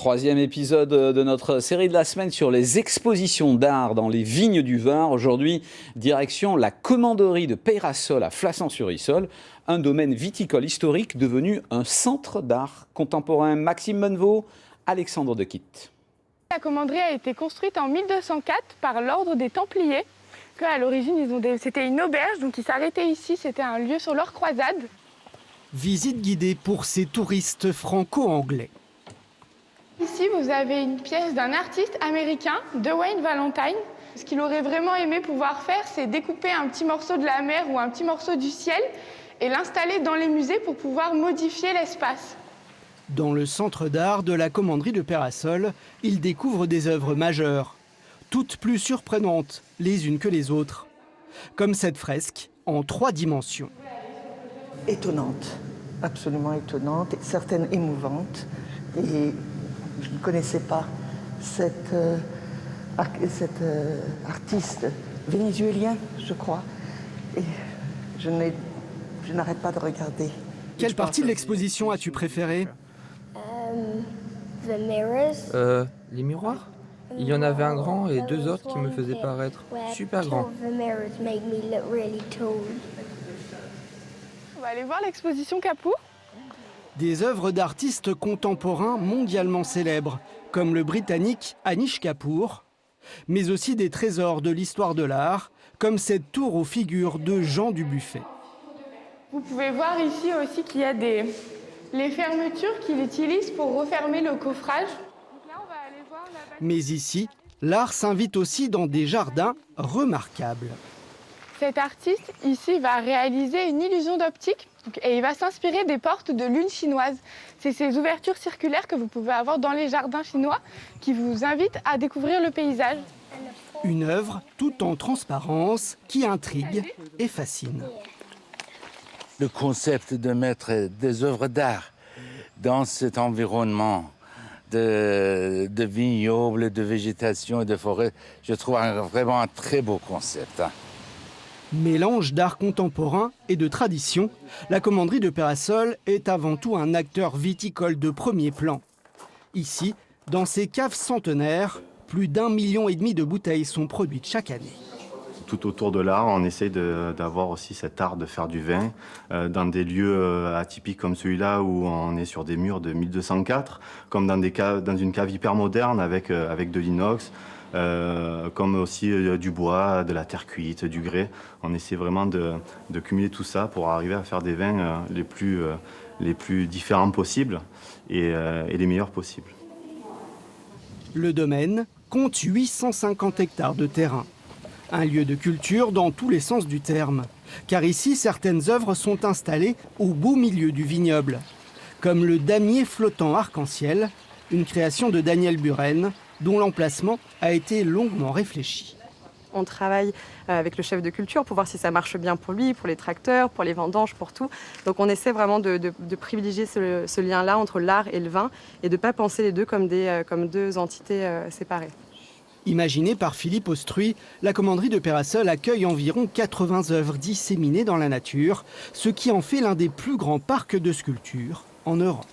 Troisième épisode de notre série de la semaine sur les expositions d'art dans les vignes du Var. Aujourd'hui, direction la commanderie de Peyrassol à Flassan-sur-Issol, un domaine viticole historique devenu un centre d'art contemporain. Maxime Menneveau, Alexandre de Quitte. La commanderie a été construite en 1204 par l'ordre des Templiers. À l'origine, c'était une auberge, donc ils s'arrêtaient ici, c'était un lieu sur leur croisade. Visite guidée pour ces touristes franco-anglais. Ici, vous avez une pièce d'un artiste américain, Dwayne Valentine. Ce qu'il aurait vraiment aimé pouvoir faire, c'est découper un petit morceau de la mer ou un petit morceau du ciel et l'installer dans les musées pour pouvoir modifier l'espace. Dans le centre d'art de la commanderie de Peyrassol, il découvre des œuvres majeures, toutes plus surprenantes les unes que les autres, comme cette fresque en 3 dimensions. Étonnante, absolument étonnante, certaines émouvantes. Et je ne connaissais pas cet artiste vénézuélien, je crois. Et je n'arrête pas de regarder. Quelle partie de l'exposition as-tu préférée? Les miroirs. Il y en avait un grand et 2 autres qui me faisaient paraître super grands. On va aller voir l'exposition Capour. Des œuvres d'artistes contemporains mondialement célèbres, comme le Britannique Anish Kapoor, mais aussi des trésors de l'histoire de l'art, comme cette tour aux figures de Jean Dubuffet. Vous pouvez voir ici aussi qu'il y a les fermetures qu'il utilise pour refermer le coffrage. Donc là, on va aller voir Mais ici, l'art s'invite aussi dans des jardins remarquables. Cet artiste ici va réaliser une illusion d'optique et il va s'inspirer des portes de lune chinoise. C'est ces ouvertures circulaires que vous pouvez avoir dans les jardins chinois qui vous invitent à découvrir le paysage. Une œuvre tout en transparence qui intrigue et fascine. Le concept de mettre des œuvres d'art dans cet environnement de vignobles, de végétation et de forêt, je trouve vraiment un très beau concept. Mélange d'art contemporain et de tradition, la commanderie de Peyrassol est avant tout un acteur viticole de premier plan. Ici, dans ces caves centenaires, plus d'1,5 million de bouteilles sont produites chaque année. Tout autour de l'art, on essaie d'avoir aussi cet art de faire du vin dans des lieux atypiques comme celui-là où on est sur des murs de 1204, comme dans une cave hyper moderne avec de l'inox. Comme aussi du bois, de la terre cuite, du grès. On essaie vraiment de cumuler tout ça pour arriver à faire des vins les plus différents possibles et les meilleurs possibles. Le domaine compte 850 hectares de terrain. Un lieu de culture dans tous les sens du terme. Car ici, certaines œuvres sont installées au beau milieu du vignoble. Comme le damier flottant arc-en-ciel, une création de Daniel Buren, dont l'emplacement a été longuement réfléchi. On travaille avec le chef de culture pour voir si ça marche bien pour lui, pour les tracteurs, pour les vendanges, pour tout. Donc on essaie vraiment de privilégier ce lien-là entre l'art et le vin et de ne pas penser les deux comme deux entités séparées. Imaginée par Philippe Austruy, la commanderie de Peyrassol accueille environ 80 œuvres disséminées dans la nature, ce qui en fait l'un des plus grands parcs de sculptures en Europe.